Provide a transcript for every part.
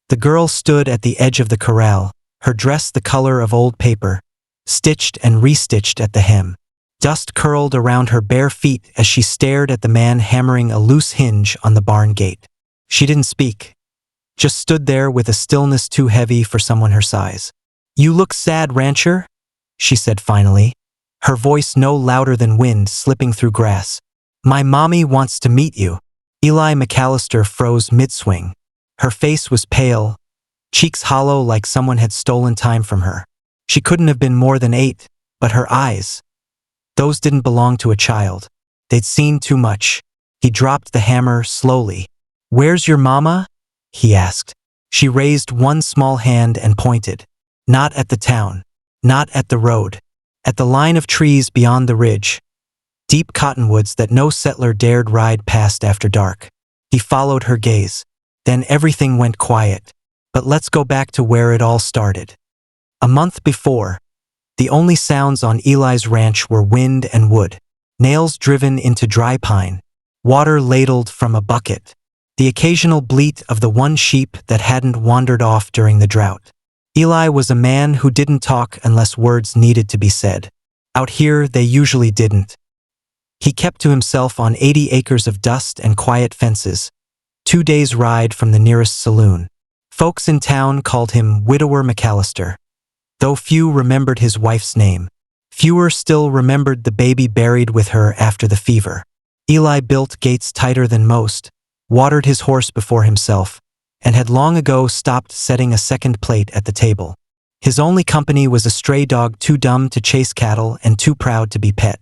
The girl stood at the edge of the corral, her dress the color of old paper, stitched and restitched at the hem. Dust curled around her bare feet as she stared at the man hammering a loose hinge on the barn gate. She didn't speak, just stood there with a stillness too heavy for someone her size. "You look sad, rancher," she said finally, her voice no louder than wind slipping through grass. "My mommy wants to meet you." Eli McAllister froze mid-swing. Her face was pale, cheeks hollow like someone had stolen time from her. She couldn't have been more than 8, but her eyes, those didn't belong to a child. They'd seen too much. He dropped the hammer slowly. "Where's your mama?" he asked. She raised one small hand and pointed. Not at the town, not at the road, at the line of trees beyond the ridge. Deep cottonwoods that no settler dared ride past after dark. He followed her gaze. Then everything went quiet. But let's go back to where it all started. A month before, the only sounds on Eli's ranch were wind and wood, nails driven into dry pine, water ladled from a bucket, the occasional bleat of the one sheep that hadn't wandered off during the drought. Eli was a man who didn't talk unless words needed to be said. Out here, they usually didn't. He kept to himself on 80 acres of dust and quiet fences, 2 days' ride from the nearest saloon. Folks in town called him Widower McAllister. Though few remembered his wife's name, fewer still remembered the baby buried with her after the fever. Eli built gates tighter than most, watered his horse before himself, and had long ago stopped setting a second plate at the table. His only company was a stray dog too dumb to chase cattle and too proud to be pet.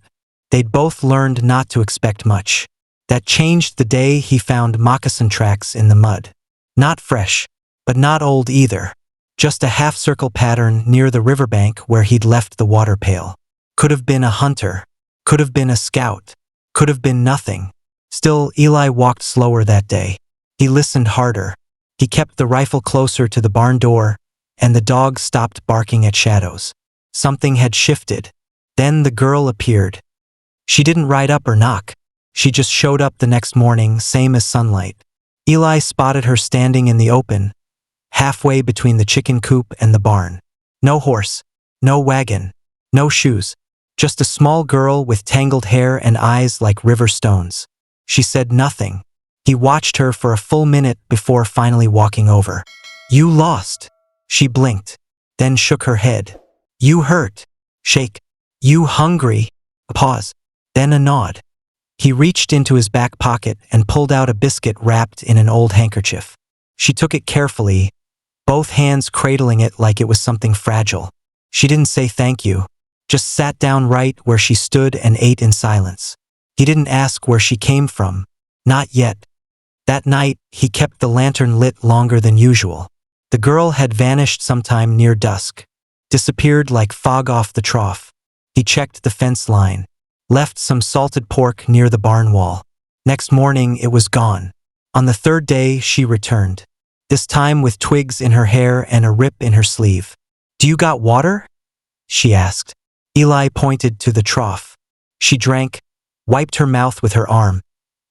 They'd both learned not to expect much. That changed the day he found moccasin tracks in the mud. Not fresh, but not old either. Just a half-circle pattern near the riverbank where he'd left the water pail. Could have been a hunter. Could have been a scout. Could have been nothing. Still, Eli walked slower that day. He listened harder. He kept the rifle closer to the barn door, and the dog stopped barking at shadows. Something had shifted. Then the girl appeared. She didn't ride up or knock. She just showed up the next morning, same as sunlight. Eli spotted her standing in the open, halfway between the chicken coop and the barn. No horse, no wagon, no shoes, just a small girl with tangled hair and eyes like river stones. She said nothing. He watched her for a full minute before finally walking over. "You lost." She blinked, then shook her head. "You hurt." Shake. "You hungry." A pause, then a nod. He reached into his back pocket and pulled out a biscuit wrapped in an old handkerchief. She took it carefully, both hands cradling it like it was something fragile. She didn't say thank you, just sat down right where she stood and ate in silence. He didn't ask where she came from. Not yet. That night, he kept the lantern lit longer than usual. The girl had vanished sometime near dusk, disappeared like fog off the trough. He checked the fence line, left some salted pork near the barn wall. Next morning, it was gone. On the third day, she returned, this time with twigs in her hair and a rip in her sleeve. "Do you got water?" she asked. Eli pointed to the trough. She drank, wiped her mouth with her arm,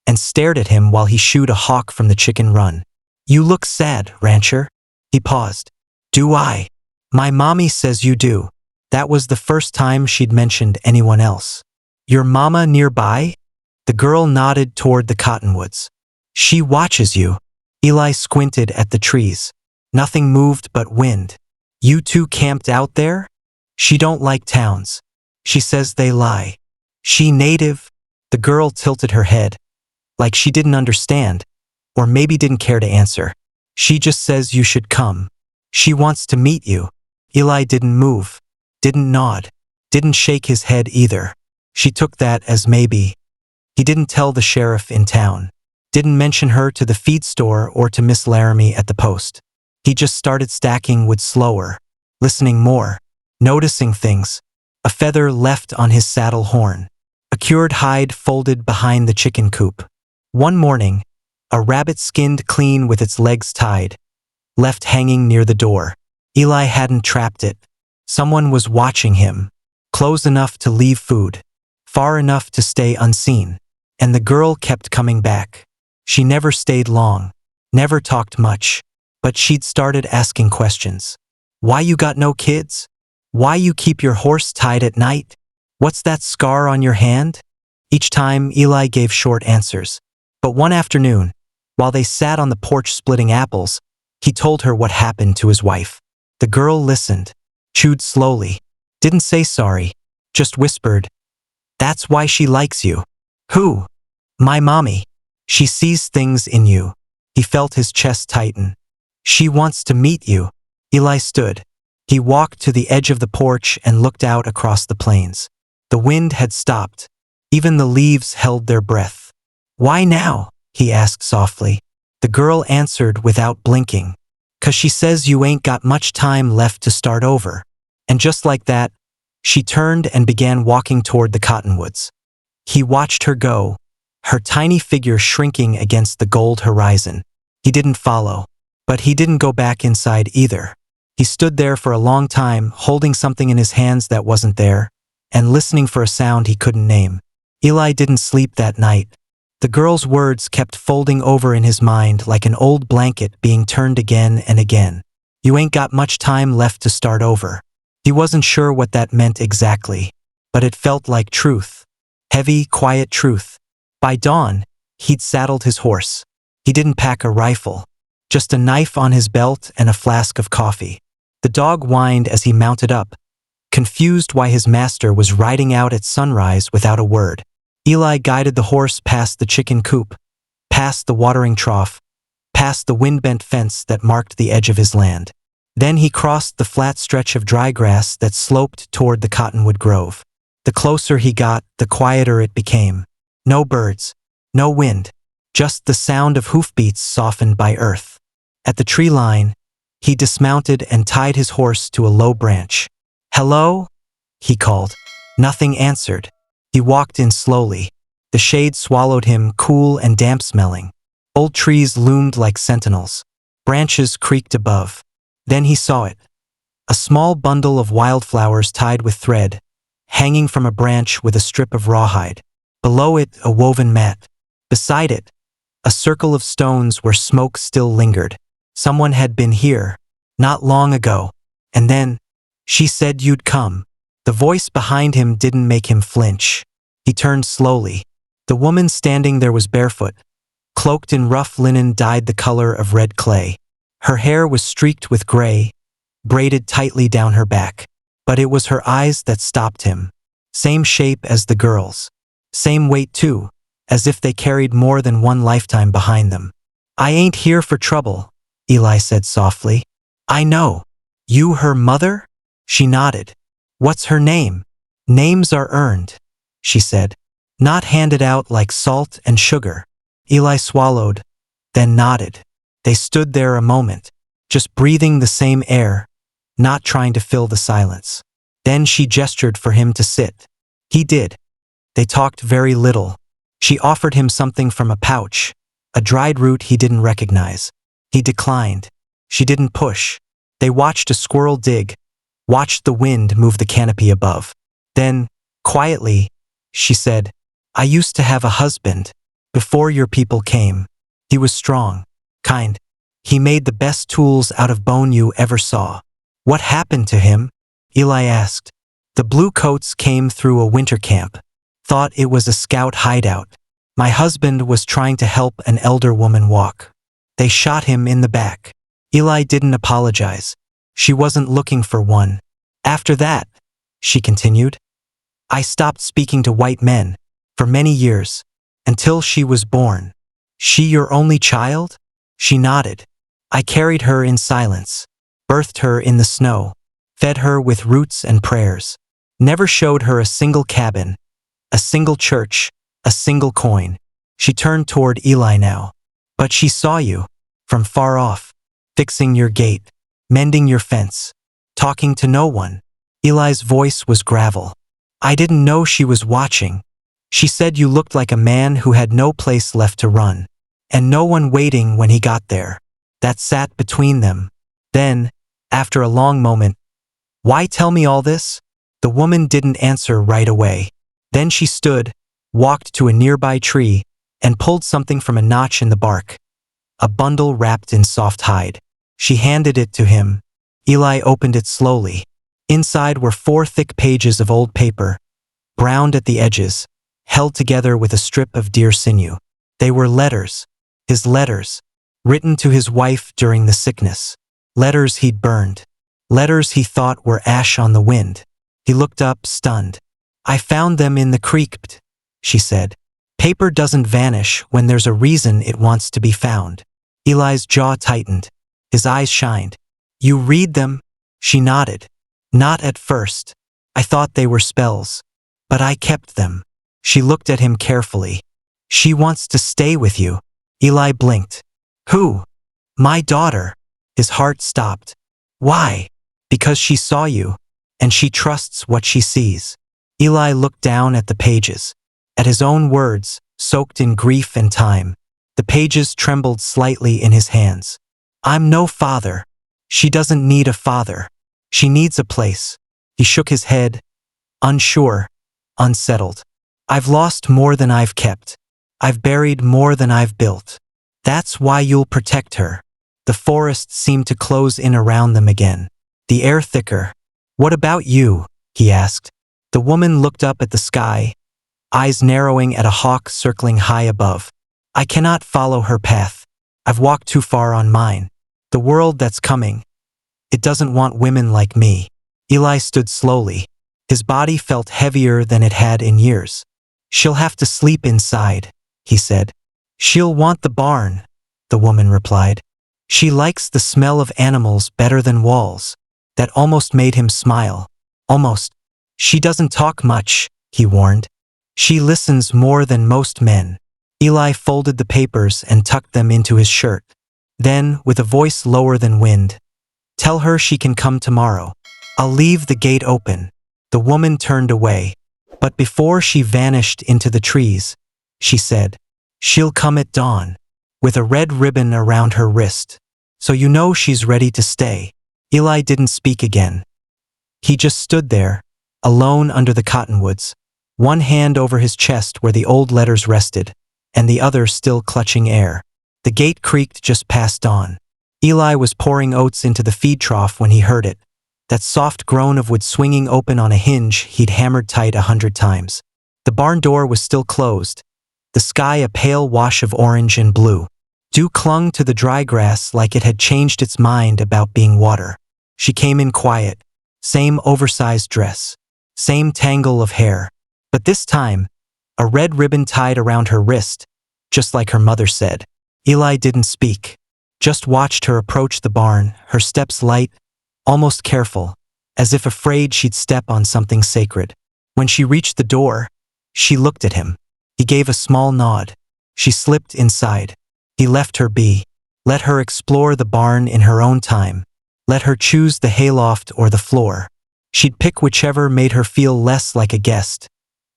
and stared at him while he shooed a hawk from the chicken run. "You look sad, rancher." He paused. "Do I? My mommy says you do." That was the first time she'd mentioned anyone else. "Your mama nearby?" The girl nodded toward the cottonwoods. "She watches you." Eli squinted at the trees. Nothing moved but wind. "You two camped out there?" "She don't like towns. She says they lie." "She native?" The girl tilted her head, like she didn't understand, or maybe didn't care to answer. "She just says you should come. She wants to meet you." Eli didn't move, didn't nod, didn't shake his head either. She took that as maybe. He didn't tell the sheriff in town, didn't mention her to the feed store or to Miss Laramie at the post. He just started stacking wood slower, listening more, noticing things. A feather left on his saddle horn, a cured hide folded behind the chicken coop. One morning, a rabbit skinned clean with its legs tied, left hanging near the door. Eli hadn't trapped it. Someone was watching him, close enough to leave food, far enough to stay unseen. And the girl kept coming back. She never stayed long, never talked much, but she'd started asking questions. Why you got no kids? Why you keep your horse tied at night? What's that scar on your hand? Each time, Eli gave short answers. But one afternoon, while they sat on the porch splitting apples, he told her what happened to his wife. The girl listened, chewed slowly, didn't say sorry, just whispered, "That's why she likes you." "Who?" "My mommy. She sees things in you." He felt his chest tighten. "She wants to meet you." Eli stood. He walked to the edge of the porch and looked out across the plains. The wind had stopped. Even the leaves held their breath. "Why now?" he asked softly. The girl answered without blinking. "'Cause she says you ain't got much time left to start over." And just like that, she turned and began walking toward the cottonwoods. He watched her go, her tiny figure shrinking against the gold horizon. He didn't follow, but he didn't go back inside either. He stood there for a long time, holding something in his hands that wasn't there, and listening for a sound he couldn't name. Eli didn't sleep that night. The girl's words kept folding over in his mind like an old blanket being turned again and again. "You ain't got much time left to start over." He wasn't sure what that meant exactly, but it felt like truth. Heavy, quiet truth. By dawn, he'd saddled his horse. He didn't pack a rifle, just a knife on his belt and a flask of coffee. The dog whined as he mounted up, confused why his master was riding out at sunrise without a word. Eli guided the horse past the chicken coop, past the watering trough, past the wind-bent fence that marked the edge of his land. Then he crossed the flat stretch of dry grass that sloped toward the cottonwood grove. The closer he got, the quieter it became. No birds, no wind, just the sound of hoofbeats softened by earth. At the tree line, he dismounted and tied his horse to a low branch. "Hello?" he called. Nothing answered. He walked in slowly. The shade swallowed him, cool and damp-smelling. Old trees loomed like sentinels. Branches creaked above. Then he saw it. A small bundle of wildflowers tied with thread, hanging from a branch with a strip of rawhide. Below it, a woven mat. Beside it, a circle of stones where smoke still lingered. Someone had been here, not long ago. And then, "She said you'd come." The voice behind him didn't make him flinch. He turned slowly. The woman standing there was barefoot, cloaked in rough linen dyed the color of red clay. Her hair was streaked with gray, braided tightly down her back. But it was her eyes that stopped him. Same shape as the girl's. Same weight too, as if they carried more than one lifetime behind them. "I ain't here for trouble," Eli said softly. "I know. You her mother?" She nodded. "What's her name?" "Names are earned," she said, "not handed out like salt and sugar." Eli swallowed, then nodded. They stood there a moment, just breathing the same air, not trying to fill the silence. Then she gestured for him to sit. He did. They talked very little. She offered him something from a pouch, a dried root he didn't recognize. He declined. She didn't push. They watched a squirrel dig, watched the wind move the canopy above. Then, quietly, she said, "I used to have a husband, before your people came. He was strong, kind. He made the best tools out of bone you ever saw." "What happened to him?" Eli asked. "The blue coats came through a winter camp. Thought it was a scout hideout. My husband was trying to help an elder woman walk. They shot him in the back." Eli didn't apologize. She wasn't looking for one. "After that," she continued, "I stopped speaking to white men, for many years, until she was born." "She your only child?" She nodded. "I carried her in silence, birthed her in the snow, fed her with roots and prayers. Never showed her a single cabin, a single church, a single coin." She turned toward Eli now. "But she saw you, from far off, fixing your gate, mending your fence, talking to no one." Eli's voice was gravel. "I didn't know she was watching. She said you looked like a man who had no place left to run, and no one waiting when he got there." That sat between them. Then, after a long moment, "Why tell me all this?" The woman didn't answer right away. Then she stood, walked to a nearby tree, and pulled something from a notch in the bark. A bundle wrapped in soft hide. She handed it to him. Eli opened it slowly. Inside were 4 thick pages of old paper, browned at the edges, held together with a strip of deer sinew. They were letters. His letters. Written to his wife during the sickness. Letters he'd burned. Letters he thought were ash on the wind. He looked up, stunned. "I found them in the creek," she said. "Paper doesn't vanish when there's a reason it wants to be found." Eli's jaw tightened. His eyes shined. "You read them?" She nodded. "Not at first. I thought they were spells. But I kept them." She looked at him carefully. "She wants to stay with you." Eli blinked. "Who?" "My daughter." His heart stopped. "Why?" "Because she saw you, and she trusts what she sees." Eli looked down at the pages, at his own words, soaked in grief and time. The pages trembled slightly in his hands. "I'm no father. She doesn't need a father. She needs a place." He shook his head, unsure, unsettled. "I've lost more than I've kept. I've buried more than I've built. That's why you'll protect her." The forest seemed to close in around them again, the air thicker. "What about you?" he asked. The woman looked up at the sky, eyes narrowing at a hawk circling high above. "I cannot follow her path. I've walked too far on mine. The world that's coming, it doesn't want women like me." Eli stood slowly. His body felt heavier than it had in years. "She'll have to sleep inside," he said. "She'll want the barn," the woman replied. "She likes the smell of animals better than walls." That almost made him smile. Almost. "She doesn't talk much," he warned. "She listens more than most men." Eli folded the papers and tucked them into his shirt. Then, with a voice lower than wind, "Tell her she can come tomorrow. I'll leave the gate open." The woman turned away, but before she vanished into the trees, she said, "She'll come at dawn, with a red ribbon around her wrist. So you know she's ready to stay." Eli didn't speak again. He just stood there, alone under the cottonwoods, one hand over his chest where the old letters rested, and the other still clutching air. The gate creaked just past dawn. Eli was pouring oats into the feed trough when he heard it, that soft groan of wood swinging open on a hinge he'd hammered tight 100 times. The barn door was still closed, the sky a pale wash of orange and blue. Dew clung to the dry grass like it had changed its mind about being water. She came in quiet, same oversized dress, same tangle of hair, but this time, a red ribbon tied around her wrist, just like her mother said. Eli didn't speak, just watched her approach the barn, her steps light, almost careful, as if afraid she'd step on something sacred. When she reached the door, she looked at him. He gave a small nod. She slipped inside. He left her be, let her explore the barn in her own time, let her choose the hayloft or the floor. She'd pick whichever made her feel less like a guest,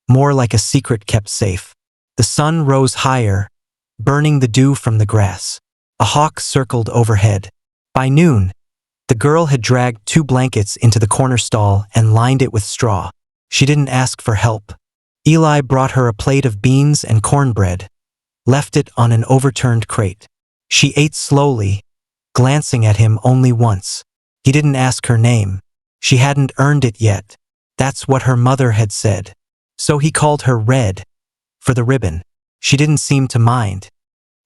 more like a secret kept safe. The sun rose higher, burning the dew from the grass. A hawk circled overhead. By noon, the girl had dragged 2 blankets into the corner stall and lined it with straw. She didn't ask for help. Eli brought her a plate of beans and cornbread, left it on an overturned crate. She ate slowly, glancing at him only once. He didn't ask her name. She hadn't earned it yet. That's what her mother had said. So he called her Red, for the ribbon. She didn't seem to mind.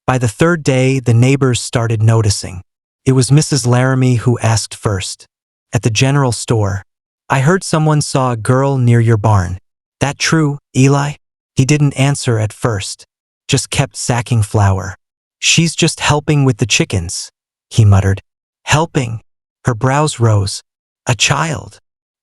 By the 3rd day, the neighbors started noticing. It was Mrs. Laramie who asked first. At the general store, "I heard someone saw a girl near your barn. That true, Eli?" He didn't answer at first, just kept sacking flour. "She's just helping with the chickens," he muttered. "Helping?" Her brows rose. "A child?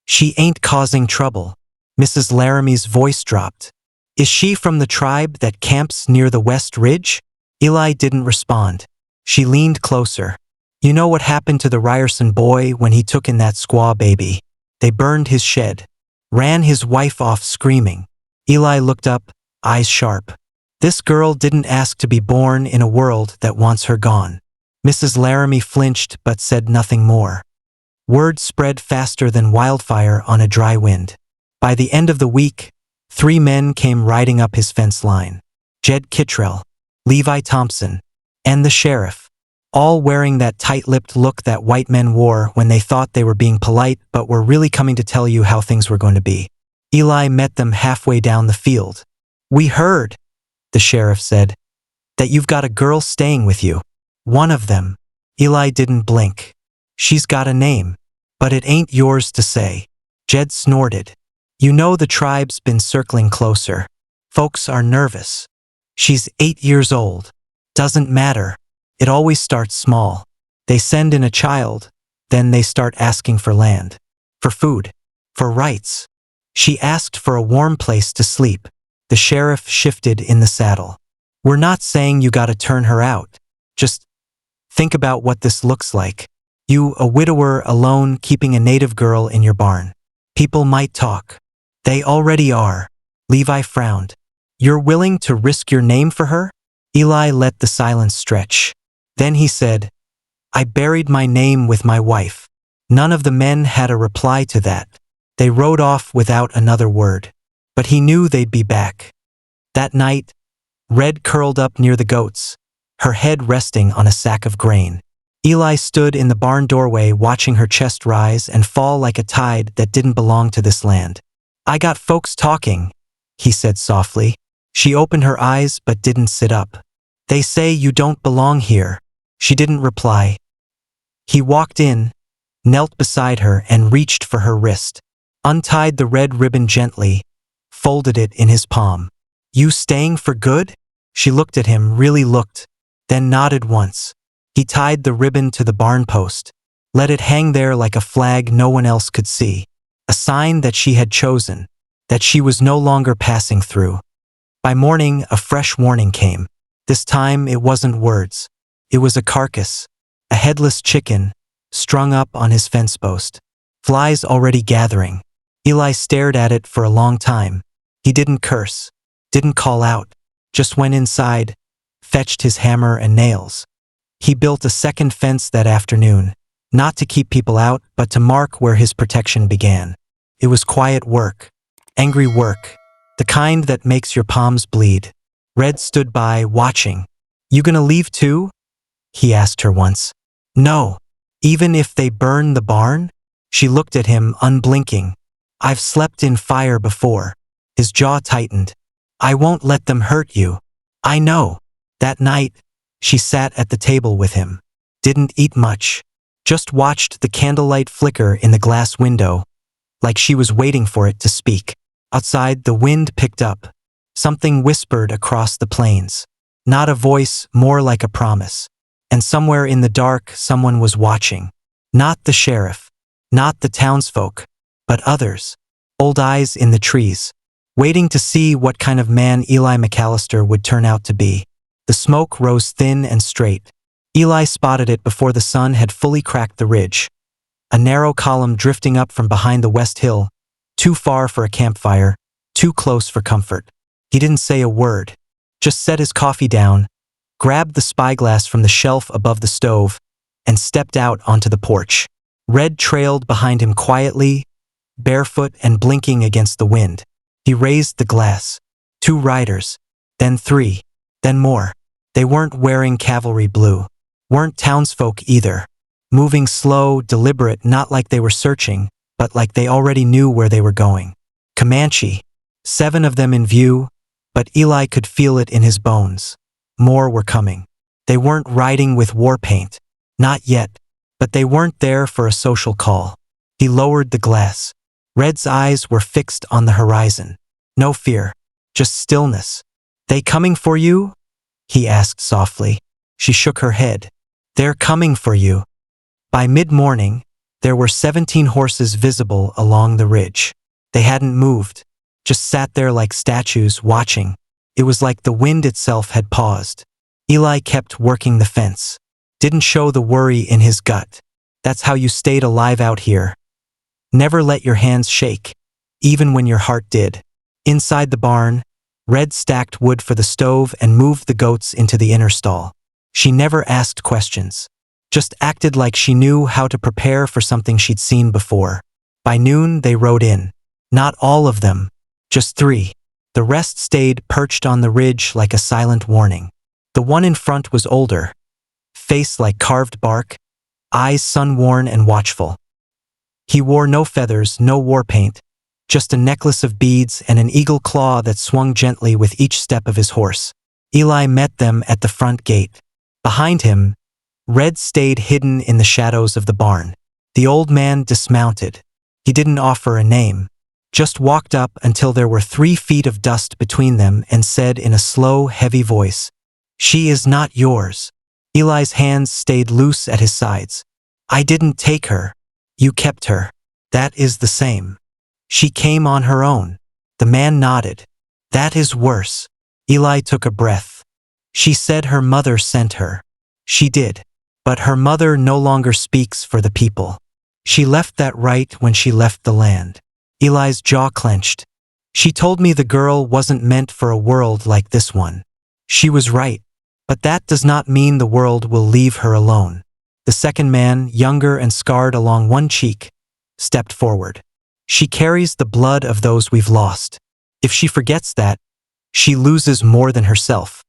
She ain't causing trouble." Mrs. Laramie's voice dropped. "Is she from the tribe that camps near the West Ridge?" Eli didn't respond. She leaned closer. "You know what happened to the Ryerson boy when he took in that squaw baby? They burned his shed, ran his wife off screaming." Eli looked up, eyes sharp. "This girl didn't ask to be born in a world that wants her gone." Mrs. Laramie flinched but said nothing more. Word spread faster than wildfire on a dry wind. By the end of the week, 3 men came riding up his fence line. Jed Kittrell, Levi Thompson, and the sheriff. all wearing that tight-lipped look that white men wore when they thought they were being polite but were really coming to tell you how things were going to be. Eli met them halfway down the field. "We heard," the sheriff said, "that you've got a girl staying with you. One of them." Eli didn't blink. "She's got a name, but it ain't yours to say." Jed snorted. "You know the tribe's been circling closer. Folks are nervous. She's 8 years old. Doesn't matter. It always starts small. They send in a child, then they start asking for land, for food, for rights. She asked for a warm place to sleep." The sheriff shifted in the saddle. "We're not saying you gotta turn her out. Just think about what this looks like. You, a widower alone, keeping a native girl in your barn. People might talk. They already are." Levi frowned. "You're willing to risk your name for her?" Eli let the silence stretch. Then he said, "I buried my name with my wife." None of the men had a reply to that. They rode off without another word. But he knew they'd be back. That night, Red curled up near the goats, her head resting on a sack of grain. Eli stood in the barn doorway watching her chest rise and fall like a tide that didn't belong to this land. "I got folks talking," he said softly. She opened her eyes but didn't sit up. "They say you don't belong here." She didn't reply. He walked in, knelt beside her and reached for her wrist, untied the red ribbon gently, folded it in his palm. "You staying for good?" She looked at him, really looked, then nodded once. He tied the ribbon to the barn post, let it hang there like a flag no one else could see, a sign that she had chosen, that she was no longer passing through. By morning, a fresh warning came. This time it wasn't words. It was a carcass, a headless chicken, strung up on his fence post. Flies already gathering. Eli stared at it for a long time. He didn't curse, didn't call out, just went inside, fetched his hammer and nails. He built a second fence that afternoon, not to keep people out, but to mark where his protection began. It was quiet work, angry work, the kind that makes your palms bleed. Red stood by, watching. "You gonna leave too?" he asked her once. "No. Even if they burn the barn?" She looked at him, unblinking. "I've slept in fire before." His jaw tightened. "I won't let them hurt you." "I know." That night, she sat at the table with him. Didn't eat much. Just watched the candlelight flicker in the glass window, like she was waiting for it to speak. Outside, the wind picked up. Something whispered across the plains. Not a voice, more like a promise. And somewhere in the dark, someone was watching. Not the sheriff, not the townsfolk, but others. Old eyes in the trees, waiting to see what kind of man Eli McAllister would turn out to be. The smoke rose thin and straight. Eli spotted it before the sun had fully cracked the ridge. A narrow column drifting up from behind the west hill, too far for a campfire, too close for comfort. He didn't say a word, just set his coffee down, grabbed the spyglass from the shelf above the stove, and stepped out onto the porch. Red trailed behind him quietly, barefoot and blinking against the wind. He raised the glass. 2 riders, then 3, then more. They weren't wearing cavalry blue, weren't townsfolk either. Moving slow, deliberate, not like they were searching, but like they already knew where they were going. Comanche. 7 of them in view, but Eli could feel it in his bones. More were coming. They weren't riding with war paint. Not yet. But they weren't there for a social call. He lowered the glass. Red's eyes were fixed on the horizon. No fear, just stillness. "They coming for you?" he asked softly. She shook her head. "They're coming for you." By mid-morning, there were 17 horses visible along the ridge. They hadn't moved, just sat there like statues watching. It was like the wind itself had paused. Eli kept working the fence. Didn't show the worry in his gut. That's how you stayed alive out here. Never let your hands shake, even when your heart did. Inside the barn, Red stacked wood for the stove and moved the goats into the inner stall. She never asked questions, just acted like she knew how to prepare for something she'd seen before. By noon, they rode in. Not all of them, just 3. The rest stayed perched on the ridge like a silent warning. The one in front was older, face like carved bark, eyes sun-worn and watchful. He wore no feathers, no war paint, just a necklace of beads and an eagle claw that swung gently with each step of his horse. Eli met them at the front gate. Behind him, Red stayed hidden in the shadows of the barn. The old man dismounted. He didn't offer a name, just walked up until there were 3 feet of dust between them and said in a slow, heavy voice, "She is not yours." Eli's hands stayed loose at his sides. "I didn't take her. You kept her. That is the same. She came on her own." The man nodded. "That is worse." Eli took a breath. "She said her mother sent her." "She did. But her mother no longer speaks for the people. She left that right when she left the land." Eli's jaw clenched. "She told me the girl wasn't meant for a world like this one." She was right. But that does not mean the world will leave her alone. The second man, younger and scarred along one cheek, stepped forward. "She carries the blood of those we've lost. If she forgets that, she loses more than herself."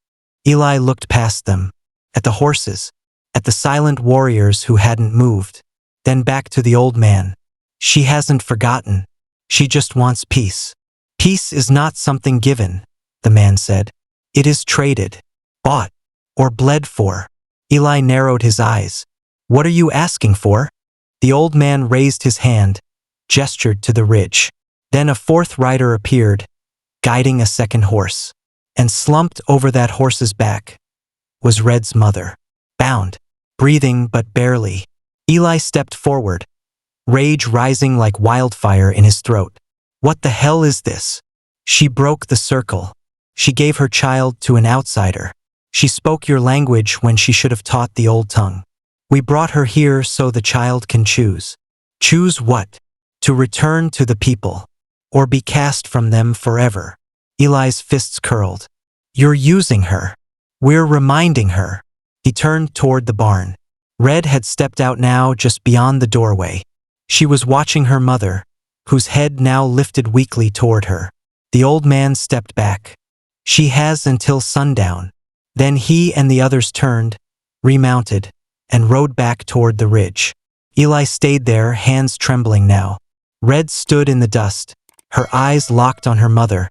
Eli looked past them, at the horses, at the silent warriors who hadn't moved, then back to the old man. "She hasn't forgotten. She just wants peace." "Peace is not something given," the man said. "It is traded, bought, or bled for." Eli narrowed his eyes. "What are you asking for?" The old man raised his hand, gestured to the ridge. Then a 4th rider appeared, guiding a second horse. And slumped over that horse's back was Red's mother, bound, breathing but barely. Eli stepped forward, rage rising like wildfire in his throat. "What the hell is this?" "She broke the circle. She gave her child to an outsider. She spoke your language when she should have taught the old tongue. We brought her here so the child can choose." "Choose what?" "To return to the people, or be cast from them forever." Eli's fists curled. "You're using her. We're reminding her." He turned toward the barn. Red had stepped out now just beyond the doorway. She was watching her mother, whose head now lifted weakly toward her. The old man stepped back. "She has until sundown." Then he and the others turned, remounted, and rode back toward the ridge. Eli stayed there, hands trembling now. Red stood in the dust, her eyes locked on her mother,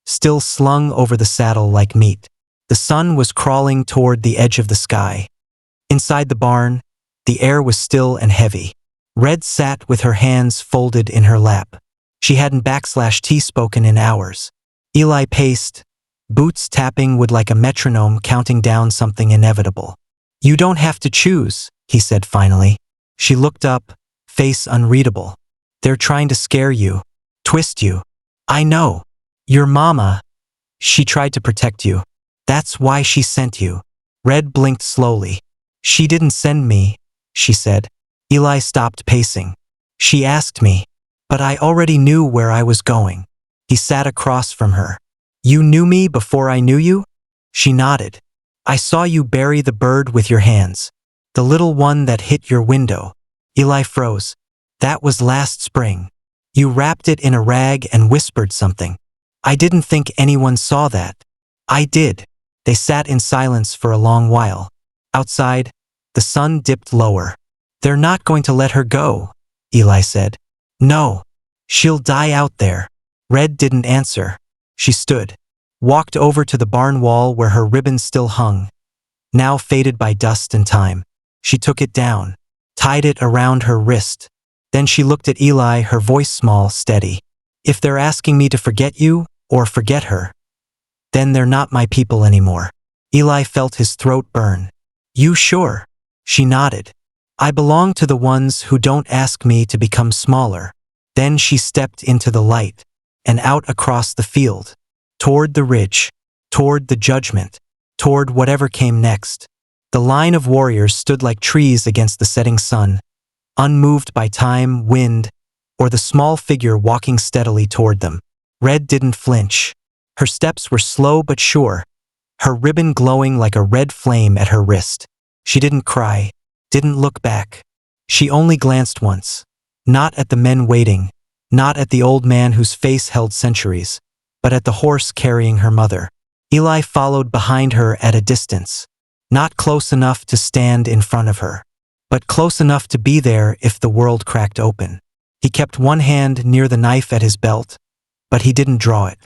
still slung over the saddle like meat. The sun was crawling toward the edge of the sky. Inside the barn, the air was still and heavy. Red sat with her hands folded in her lap. She hadn't /t spoken in hours. Eli paced, boots tapping wood like a metronome counting down something inevitable. "You don't have to choose," he said finally. She looked up, face unreadable. "They're trying to scare you, twist you. I know. Your mama. She tried to protect you. That's why she sent you." Red blinked slowly. "She didn't send me," she said. Eli stopped pacing. "She asked me, but I already knew where I was going." He sat across from her. "You knew me before I knew you?" She nodded. "I saw you bury the bird with your hands. The little one that hit your window." Eli froze. "That was last spring. You wrapped it in a rag and whispered something. I didn't think anyone saw that." "I did." They sat in silence for a long while. Outside, the sun dipped lower. "They're not going to let her go," Eli said. "No. She'll die out there." Red didn't answer. She stood, walked over to the barn wall where her ribbon still hung, now faded by dust and time. She took it down, tied it around her wrist. Then she looked at Eli, her voice small, steady. "If they're asking me to forget you, or forget her, then they're not my people anymore." Eli felt his throat burn. "You sure?" She nodded. "I belong to the ones who don't ask me to become smaller." Then she stepped into the light, and out across the field, toward the ridge, toward the judgment, toward whatever came next. The line of warriors stood like trees against the setting sun, unmoved by time, wind, or the small figure walking steadily toward them. Red didn't flinch. Her steps were slow but sure, her ribbon glowing like a red flame at her wrist. She didn't cry, didn't look back. She only glanced once, not at the men waiting, not at the old man whose face held centuries, but at the horse carrying her mother. Eli followed behind her at a distance. Not close enough to stand in front of her, but close enough to be there if the world cracked open. He kept one hand near the knife at his belt, but he didn't draw it.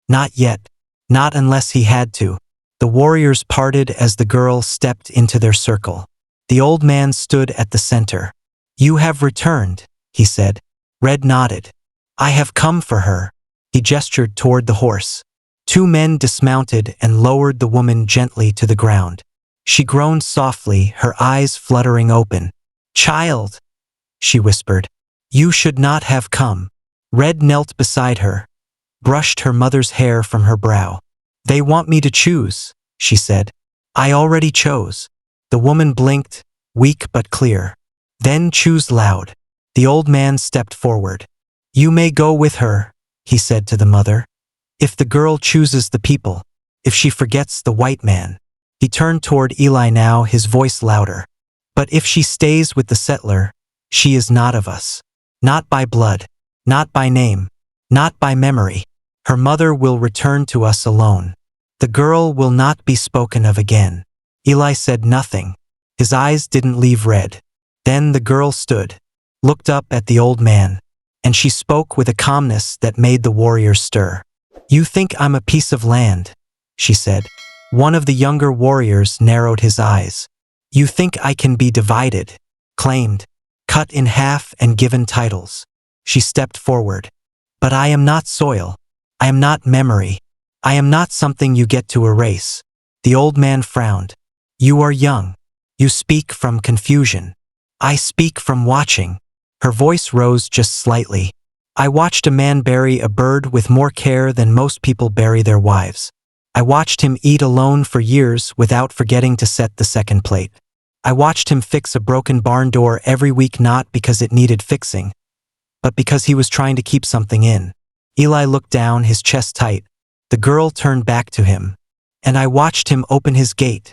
Not yet. Not unless he had to. The warriors parted as the girl stepped into their circle. The old man stood at the center. "You have returned," he said. Red nodded. "I have come for her." He gestured toward the horse. Two men dismounted and lowered the woman gently to the ground. She groaned softly, her eyes fluttering open. "Child," she whispered, "you should not have come." Red knelt beside her, brushed her mother's hair from her brow. "They want me to choose," she said. "I already chose." The woman blinked, weak but clear. "Then choose loud." The old man stepped forward. "You may go with her," he said to the mother. "If the girl chooses the people, if she forgets the white man." He turned toward Eli now, his voice louder. "But if she stays with the settler, she is not of us. Not by blood, not by name, not by memory. Her mother will return to us alone. The girl will not be spoken of again." Eli said nothing. His eyes didn't leave Red. Then the girl stood, looked up at the old man, and she spoke with a calmness that made the warriors stir. "You think I'm a piece of land," she said. One of the younger warriors narrowed his eyes. "You think I can be divided, claimed, cut in half and given titles." She stepped forward. "But I am not soil. I am not memory. I am not something you get to erase." The old man frowned. "You are young. You speak from confusion. I speak from watching." Her voice rose just slightly. "I watched a man bury a bird with more care than most people bury their wives. I watched him eat alone for years without forgetting to set the second plate. I watched him fix a broken barn door every week, not because it needed fixing, but because he was trying to keep something in." Eli looked down, his chest tight. The girl turned back to him. "And I watched him open his gate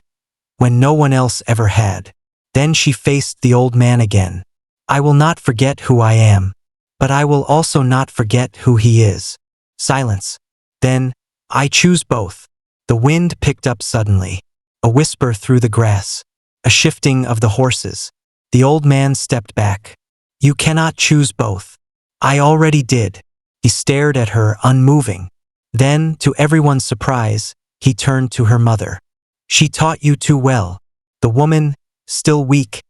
when no one else ever had." Then she faced the old man again. "I will not forget who I am, but I will also not forget who he is." Silence. Then, "I choose both." The wind picked up suddenly. A whisper through the grass. A shifting of the horses. The old man stepped back. "You cannot choose both. I already did." He stared at her, unmoving. Then, to everyone's surprise, he turned to her mother. "She taught you too well." The woman, still weak,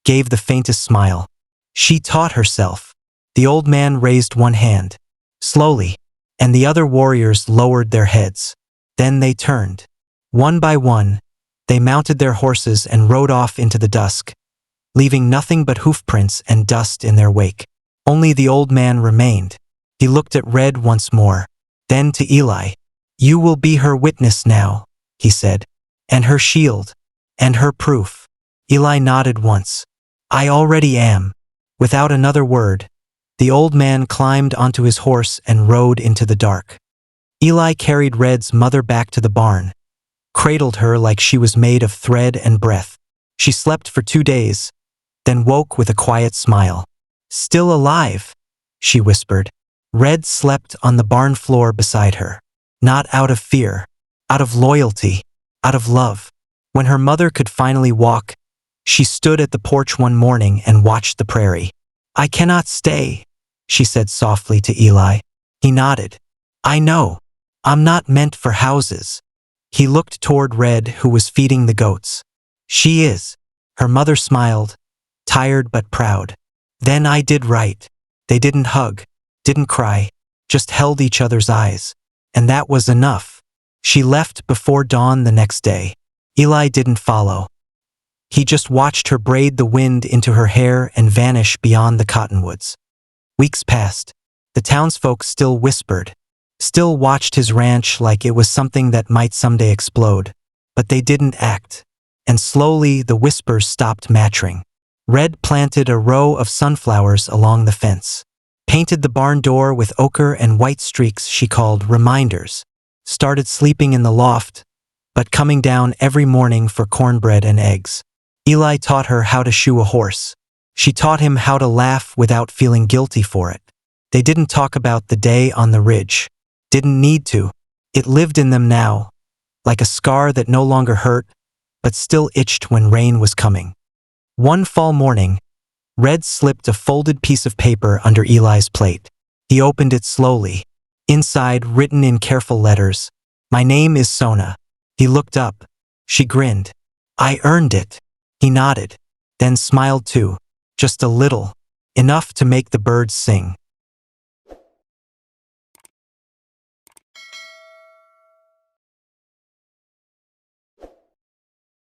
gave the faintest smile. "She taught herself." The old man raised one hand, slowly, and the other warriors lowered their heads. Then they turned. One by one, they mounted their horses and rode off into the dusk, leaving nothing but hoofprints and dust in their wake. Only the old man remained. He looked at Red once more, then to Eli. "You will be her witness now," he said, "and her shield, and her proof." Eli nodded once. "I already am." Without another word, the old man climbed onto his horse and rode into the dark. Eli carried Red's mother back to the barn, cradled her like she was made of thread and breath. She slept for 2 days, then woke with a quiet smile. "Still alive," she whispered. Red slept on the barn floor beside her. Not out of fear, out of loyalty, out of love. When her mother could finally walk, she stood at the porch one morning and watched the prairie. "I cannot stay," she said softly to Eli. He nodded. "I know. I'm not meant for houses." He looked toward Red, who was feeding the goats. "She is." Her mother smiled, tired but proud. "Then I did right." They didn't hug, didn't cry, just held each other's eyes. And that was enough. She left before dawn the next day. Eli didn't follow. He just watched her braid the wind into her hair and vanish beyond the cottonwoods. Weeks passed. The townsfolk still whispered, still watched his ranch like it was something that might someday explode. But they didn't act. And slowly the whispers stopped mattering. Red planted a row of sunflowers along the fence, painted the barn door with ochre and white streaks she called reminders, started sleeping in the loft, but coming down every morning for cornbread and eggs. Eli taught her how to shoe a horse. She taught him how to laugh without feeling guilty for it. They didn't talk about the day on the ridge. Didn't need to. It lived in them now, like a scar that no longer hurt, but still itched when rain was coming. One fall morning, Red slipped a folded piece of paper under Eli's plate. He opened it slowly. Inside, written in careful letters, "My name is Sona." He looked up. She grinned. "I earned it." He nodded, then smiled too, just a little, enough to make the birds sing.